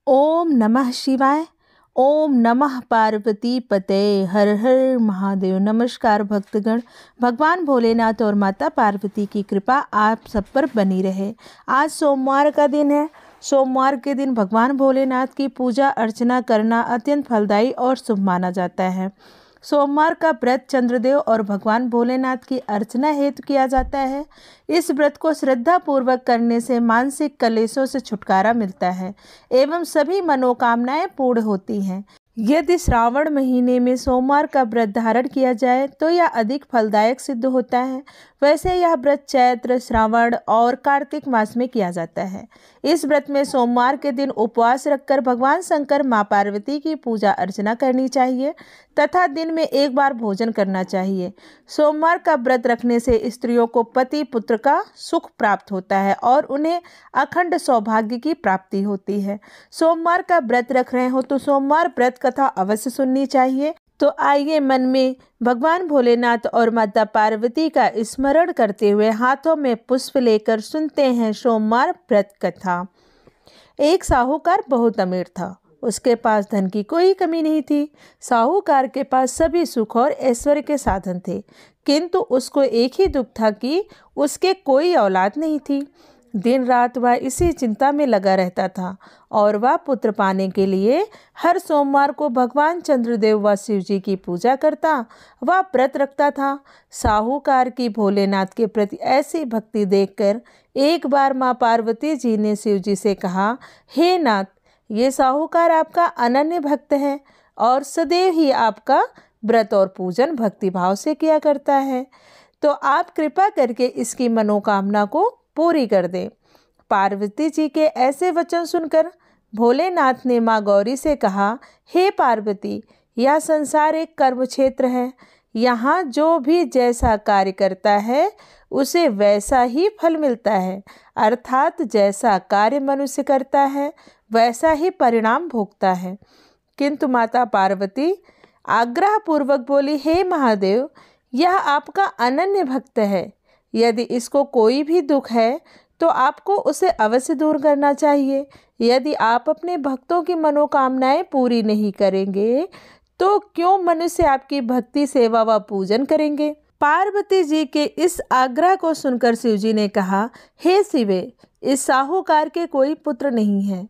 ओम नमः शिवाय। ओम नमः पार्वती पते। हर हर महादेव। नमस्कार भक्तगण, भगवान भोलेनाथ और माता पार्वती की कृपा आप सब पर बनी रहे। आज सोमवार का दिन है। सोमवार के दिन भगवान भोलेनाथ की पूजा अर्चना करना अत्यंत फलदायी और शुभ माना जाता है। सोमवार का व्रत चंद्रदेव और भगवान भोलेनाथ की अर्चना हेतु किया जाता है। इस व्रत को श्रद्धा पूर्वक करने से मानसिक कलेशों से छुटकारा मिलता है एवं सभी मनोकामनाएं पूर्ण होती हैं। यदि श्रावण महीने में सोमवार का व्रत धारण किया जाए तो यह अधिक फलदायक सिद्ध होता है। वैसे यह व्रत चैत्र, श्रावण और कार्तिक मास में किया जाता है। इस व्रत में सोमवार के दिन उपवास रखकर भगवान शंकर, मां पार्वती की पूजा अर्चना करनी चाहिए तथा दिन में एक बार भोजन करना चाहिए। सोमवार का व्रत रखने से स्त्रियों को पति पुत्र का सुख प्राप्त होता है और उन्हें अखंड सौभाग्य की प्राप्ति होती है। सोमवार का व्रत रख रहे हो तो सोमवार व्रत कथा अवश्य सुननी चाहिए। तो आइए मन में भगवान भोलेनाथ और माता पार्वती का स्मरण करते हुए हाथों में पुष्प लेकर सुनते हैं सोमवार व्रत कथा। एक साहूकार बहुत अमीर था। उसके पास धन की कोई कमी नहीं थी। साहूकार के पास सभी सुख और ऐश्वर्य के साधन थे, किंतु उसको एक ही दुख था कि उसके कोई औलाद नहीं थी। दिन रात वह इसी चिंता में लगा रहता था और वह पुत्र पाने के लिए हर सोमवार को भगवान चंद्रदेव व शिव जी की पूजा करता, वह व्रत रखता था। साहूकार की भोलेनाथ के प्रति ऐसी भक्ति देखकर एक बार मां पार्वती जी ने शिव जी से कहा, हे नाथ, ये साहूकार आपका अनन्य भक्त है और सदैव ही आपका व्रत और पूजन भक्ति भाव से किया करता है, तो आप कृपा करके इसकी मनोकामना को पूरी कर दें। पार्वती जी के ऐसे वचन सुनकर भोलेनाथ ने मां गौरी से कहा, हे पार्वती, यह संसार एक कर्म क्षेत्र है। यहाँ जो भी जैसा कार्य करता है उसे वैसा ही फल मिलता है, अर्थात जैसा कार्य मनुष्य करता है वैसा ही परिणाम भोगता है। किंतु माता पार्वती आग्रह पूर्वक बोली, हे महादेव, यह आपका अनन्य भक्त है। यदि इसको कोई भी दुख है तो आपको उसे अवश्य दूर करना चाहिए। यदि आप अपने भक्तों की मनोकामनाएं पूरी नहीं करेंगे तो क्यों मनुष्य आपकी भक्ति, सेवा व पूजन करेंगे। पार्वती जी के इस आग्रह को सुनकर शिव जी ने कहा, हे शिवे, इस साहूकार के कोई पुत्र नहीं है,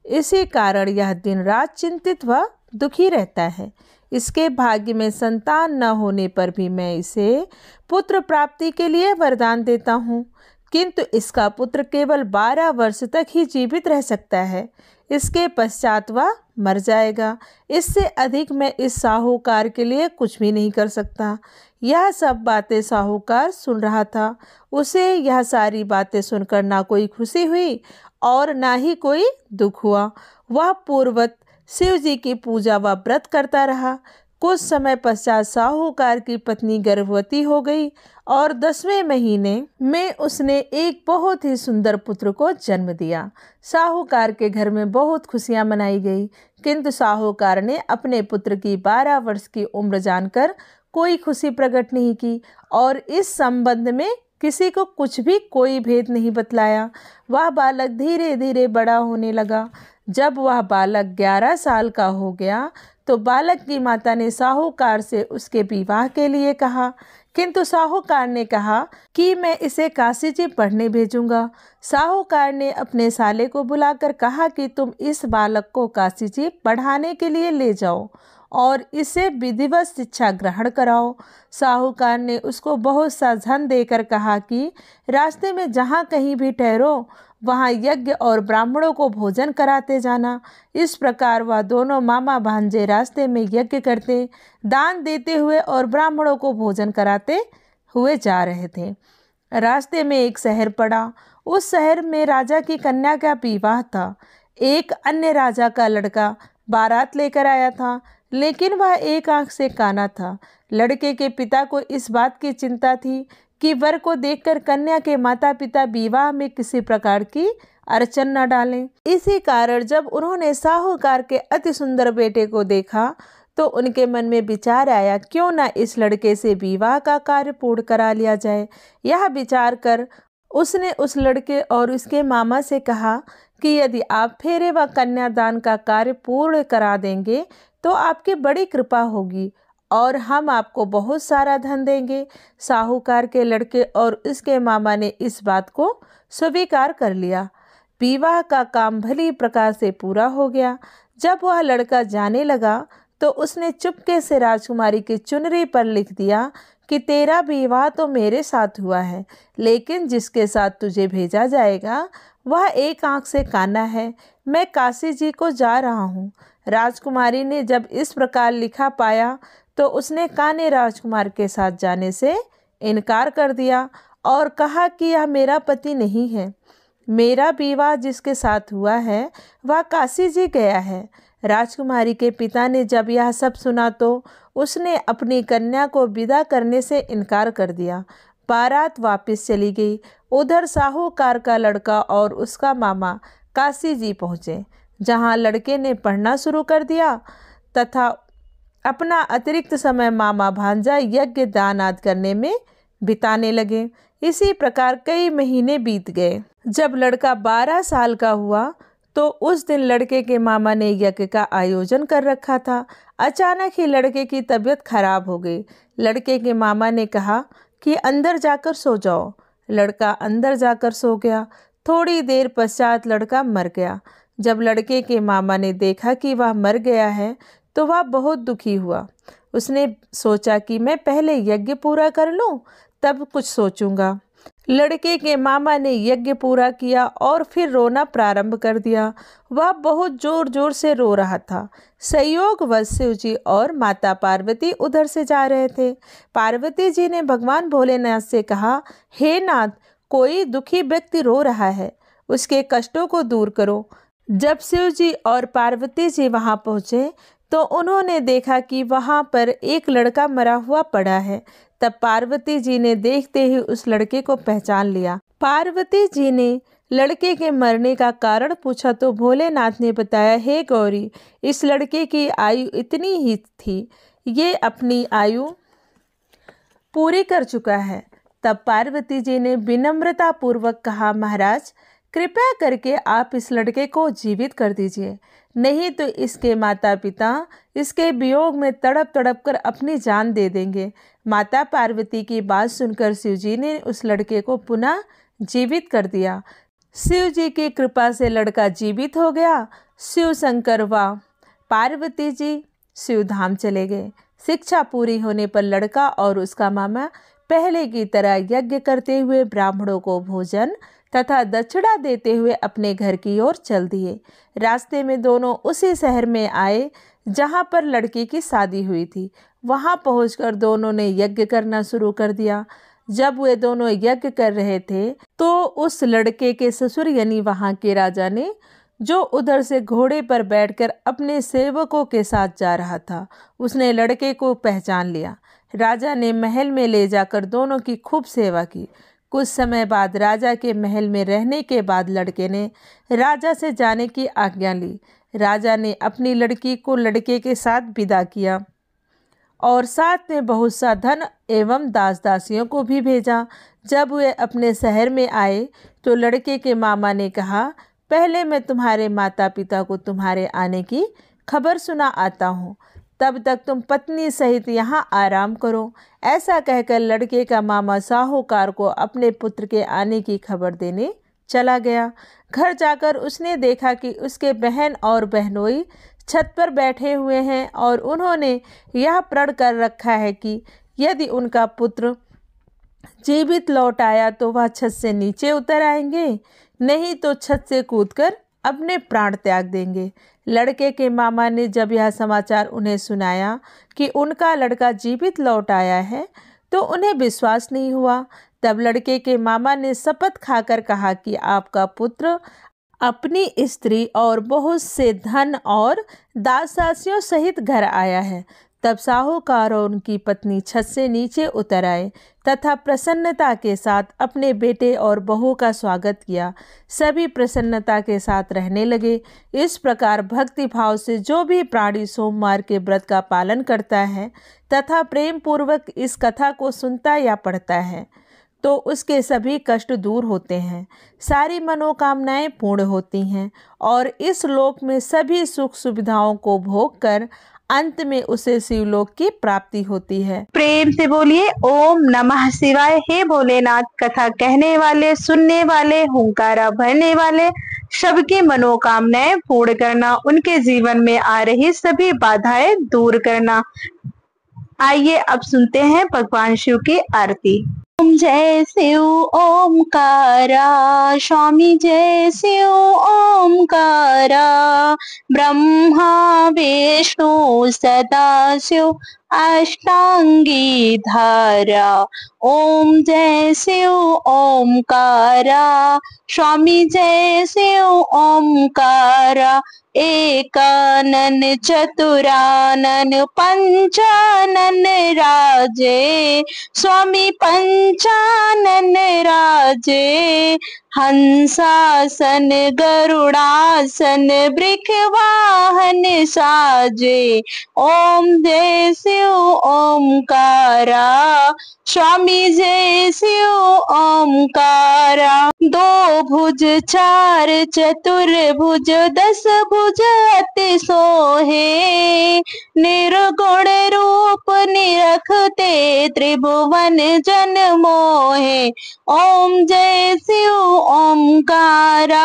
इसी कारण यह दिन रात चिंतित व दुखी रहता है। इसके भाग्य में संतान न होने पर भी मैं इसे पुत्र प्राप्ति के लिए वरदान देता हूँ, किंतु इसका पुत्र केवल 12 वर्ष तक ही जीवित रह सकता है। इसके पश्चात वह मर जाएगा। इससे अधिक मैं इस साहूकार के लिए कुछ भी नहीं कर सकता। यह सब बातें साहूकार सुन रहा था। उसे यह सारी बातें सुनकर ना कोई खुशी हुई और ना ही कोई दुख हुआ। वह पूर्ववत शिव जी की पूजा व व्रत करता रहा। कुछ समय पश्चात साहूकार की पत्नी गर्भवती हो गई और 10वें महीने में उसने एक बहुत ही सुंदर पुत्र को जन्म दिया। साहूकार के घर में बहुत खुशियां मनाई गई, किंतु साहूकार ने अपने पुत्र की 12 वर्ष की उम्र जानकर कोई खुशी प्रकट नहीं की और इस संबंध में किसी को कुछ भी कोई भेद नहीं बतलाया। वह बालक धीरे धीरे बड़ा होने लगा। जब वह बालक 11 साल का हो गया तो बालक की माता ने साहूकार से उसके विवाह के लिए कहा, किंतु साहूकार ने कहा कि मैं इसे काशी जी पढ़ने भेजूंगा। साहूकार ने अपने साले को बुलाकर कहा कि तुम इस बालक को काशी जी पढ़ाने के लिए ले जाओ और इसे विधिवत शिक्षा ग्रहण कराओ। साहूकार ने उसको बहुत सा धन देकर कहा कि रास्ते में जहाँ कहीं भी ठहरो वहाँ यज्ञ और ब्राह्मणों को भोजन कराते जाना। इस प्रकार वह दोनों मामा भांजे रास्ते में यज्ञ करते, दान देते हुए और ब्राह्मणों को भोजन कराते हुए जा रहे थे। रास्ते में एक शहर पड़ा। उस शहर में राजा की कन्या का विवाह था। एक अन्य राजा का लड़का बारात लेकर आया था, लेकिन वह एक आंख से काना था। लड़के के पिता को इस बात की चिंता थी कि वर को देखकर कन्या के माता पिता विवाह में किसी प्रकार की अड़चन न डालें। इसी कारण जब उन्होंने साहूकार के अति सुंदर बेटे को देखा तो उनके मन में विचार आया, क्यों न इस लड़के से विवाह का कार्य पूर्ण करा लिया जाए। यह विचार कर उसने उस लड़के और उसके मामा से कहा कि यदि आप फेरे व कन्यादान का कार्य पूर्ण करा देंगे तो आपकी बड़ी कृपा होगी और हम आपको बहुत सारा धन देंगे। साहूकार के लड़के और उसके मामा ने इस बात को स्वीकार कर लिया। विवाह का काम भली प्रकार से पूरा हो गया। जब वह लड़का जाने लगा तो उसने चुपके से राजकुमारी की चुनरी पर लिख दिया कि तेरा विवाह तो मेरे साथ हुआ है, लेकिन जिसके साथ तुझे भेजा जाएगा वह एक आंख से काना है। मैं काशी जी को जा रहा हूँ। राजकुमारी ने जब इस प्रकार लिखा पाया तो उसने काने राजकुमार के साथ जाने से इनकार कर दिया और कहा कि यह मेरा पति नहीं है। मेरा विवाह जिसके साथ हुआ है वह काशी जी गया है। राजकुमारी के पिता ने जब यह सब सुना तो उसने अपनी कन्या को विदा करने से इनकार कर दिया। बारात वापस चली गई। उधर साहूकार का लड़का और उसका मामा काशी जी पहुँचे, जहाँ लड़के ने पढ़ना शुरू कर दिया तथा अपना अतिरिक्त समय मामा भांजा यज्ञ दान आदि करने में बिताने लगे। इसी प्रकार कई महीने बीत गए। जब लड़का 12 साल का हुआ तो उस दिन लड़के के मामा ने यज्ञ का आयोजन कर रखा था। अचानक ही लड़के की तबीयत खराब हो गई। लड़के के मामा ने कहा कि अंदर जाकर सो जाओ। लड़का अंदर जाकर सो गया। थोड़ी देर पश्चात लड़का मर गया। जब लड़के के मामा ने देखा कि वह मर गया है तो वह बहुत दुखी हुआ। उसने सोचा कि मैं पहले यज्ञ पूरा कर लूं, तब कुछ सोचूंगा। लड़के के मामा ने यज्ञ पूरा किया और फिर रोना प्रारंभ कर दिया। वह बहुत जोर जोर से रो रहा था। संयोगवश शिव जी और माता पार्वती उधर से जा रहे थे। पार्वती जी ने भगवान भोलेनाथ से कहा, हे नाथ, कोई दुखी व्यक्ति रो रहा है, उसके कष्टों को दूर करो। जब शिव जी और पार्वती जी वहां पहुंचे तो उन्होंने देखा कि वहां पर एक लड़का मरा हुआ पड़ा है। तब पार्वती जी ने देखते ही उस लड़के को पहचान लिया। पार्वती जी ने लड़के के मरने का कारण पूछा तो भोलेनाथ ने बताया, हे गौरी, इस लड़के की आयु इतनी ही थी, ये अपनी आयु पूरी कर चुका है। तब पार्वती जी ने विनम्रता पूर्वक कहा, महाराज, कृपया करके आप इस लड़के को जीवित कर दीजिए, नहीं तो इसके माता पिता इसके वियोग में तड़प तड़प कर अपनी जान दे देंगे। माता पार्वती की बात सुनकर शिव जी ने उस लड़के को पुनः जीवित कर दिया। शिव जी की कृपा से लड़का जीवित हो गया। शिव शंकर व पार्वती जी शिव धाम चले गए। शिक्षा पूरी होने पर लड़का और उसका मामा पहले की तरह यज्ञ करते हुए ब्राह्मणों को भोजन तथा दक्षिणा देते हुए अपने घर की ओर चल दिए। रास्ते में दोनों उसी शहर में आए जहां पर लड़की की शादी हुई थी। वहां पहुंचकर दोनों ने यज्ञ करना शुरू कर दिया। जब वे दोनों यज्ञ कर रहे थे तो उस लड़के के ससुर यानी वहां के राजा ने, जो उधर से घोड़े पर बैठकर अपने सेवकों के साथ जा रहा था, उसने लड़के को पहचान लिया। राजा ने महल में ले जाकर दोनों की खूब सेवा की। कुछ समय बाद राजा के महल में रहने के बाद लड़के ने राजा से जाने की आज्ञा ली। राजा ने अपनी लड़की को लड़के के साथ विदा किया और साथ में बहुत सा धन एवं दास दासियों को भी भेजा। जब वे अपने शहर में आए तो लड़के के मामा ने कहा, पहले मैं तुम्हारे माता पिता को तुम्हारे आने की खबर सुना आता हूँ, तब तक तुम पत्नी सहित यहाँ आराम करो। ऐसा कहकर लड़के का मामा साहूकार को अपने पुत्र के आने की खबर देने चला गया। घर जाकर उसने देखा कि उसके बहन और बहनोई छत पर बैठे हुए हैं और उन्होंने यह प्रण कर रखा है कि यदि उनका पुत्र जीवित लौट आया तो वह छत से नीचे उतर आएंगे, नहीं तो छत से कूदकर अपने प्राण त्याग देंगे। लड़के के मामा ने जब यह समाचार उन्हें सुनाया कि उनका लड़का जीवित लौट आया है तो उन्हें विश्वास नहीं हुआ। तब लड़के के मामा ने शपथ खाकर कहा कि आपका पुत्र अपनी स्त्री और बहुत से धन और दास-दासियों सहित घर आया है। तब साहूकार और उनकी पत्नी छत से नीचे उतर आए तथा प्रसन्नता के साथ अपने बेटे और बहू का स्वागत किया। सभी प्रसन्नता के साथ रहने लगे। इस प्रकार भक्ति भाव से जो भी प्राणी सोमवार के व्रत का पालन करता है तथा प्रेम पूर्वक इस कथा को सुनता या पढ़ता है, तो उसके सभी कष्ट दूर होते हैं, सारी मनोकामनाएं पूर्ण होती हैं और इस लोक में सभी सुख सुविधाओं को भोग कर अंत में उसे शिवलोक की प्राप्ति होती है। प्रेम से बोलिए ओम नमः शिवाय। हे भोलेनाथ, कथा कहने वाले, सुनने वाले, हुंकारा भरने वाले, सबकी मनोकामनाएं पूर्ण करना, उनके जीवन में आ रही सभी बाधाएं दूर करना। आइए अब सुनते हैं भगवान शिव की आरती। ओम जय शिव ओमकारा, स्वामी जय शिव ओमकारा, ब्रह्मा विष्णु सदा शिव अष्टांगी धारा। ओम जय शिव ओमकारा, स्वामी जय शिव ओमकारा, एकानन चतुरानन पंचानन राजे, स्वामी पंचानन राजे, हंसासन गरुड़ासन वृक्ष वाहन साजे। ओम जय शिव ओमकारा, स्वामी जय शिव ओमकारा। दो भुज चार चतुर्भुज दस भुज अति सोहे, निर्गुण रूप निरखते त्रिभुवन जन मोहे। ओम जय शिव ओमकारा,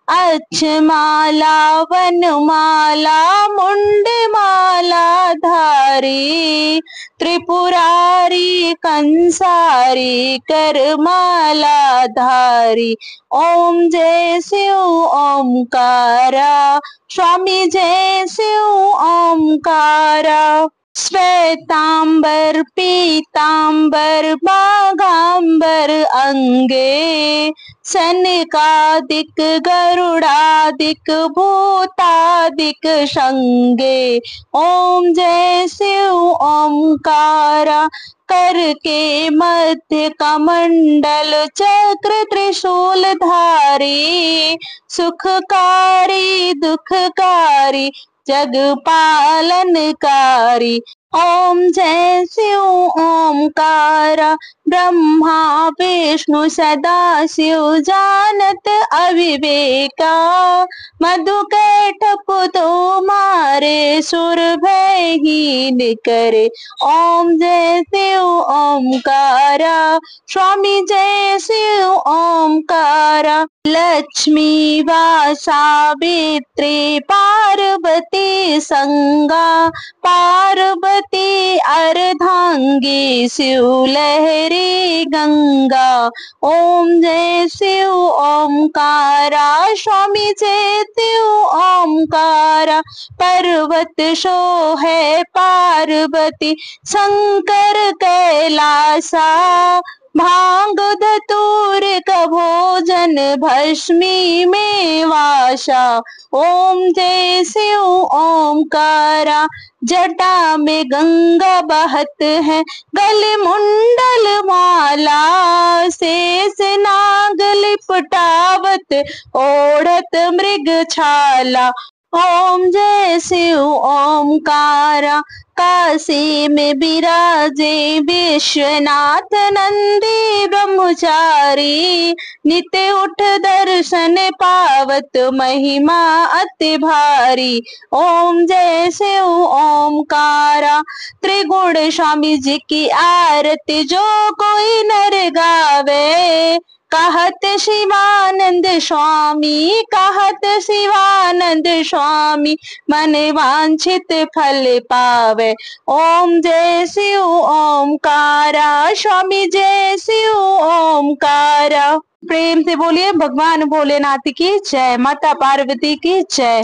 अक्षमाला वनमाला मुंडमाला धारी, त्रिपुरारी कंसारी करमाला धारी। ओम जय शिव ओमकारा, स्वामी जय शिव ओमकारा। श्वेतांबर पीतांबर बाघांबर अंगे, सनकादिक गरुड़ादिक भूतादिक शंगे। ओम जय शिव ओमकारा, कर के मध्य कमंडल चक्र त्रिशूल धारी, सुखकारी दुखकारी जग पालनकारी। ओम जय शिव ओमकारा, ब्रह्मा विष्णु सदा शिव जानत अविवेका, मधु कैटभ तुम्हारे सुर भयहीन करे। ओम जय शिव ओमकारा, स्वामी जय शिव ओमकारा। लक्ष्मी वा सावित्री पार्वती संगा, पार्वती अर्धांगी शिव लहरी गंगा। ओम जय शिव ओमकारा, स्वामी जय शिव ओमकारा। पर्वत शो है पार्वती शंकर कैलासा, भांग धतूर का भोजन भस्मी में वासा। ओम जय शिव ओमकारा, जटा में गंगा बहत है, गले मुंडल माला, शेष नाग लिपटावत ओढ़त मृग छाला। ओम जय शिव ओमकारा, काशी में विराजे विश्वनाथ नंदी ब्रह्मचारी, नित्य उठ दर्शन पावत महिमा अति भारी। ओम जय शिव ओमकारा, त्रिगुण स्वामी जी की आरती जो कोई नर गावे, कहत शिवानंद स्वामी, कहत शिवानंद स्वामी, मन वांछित फल पावे। ओम जय शिव ओमकारा, स्वामी जय शिव ओमकारा। प्रेम से बोलिए भगवान भोलेनाथ की जय, माता पार्वती की जय।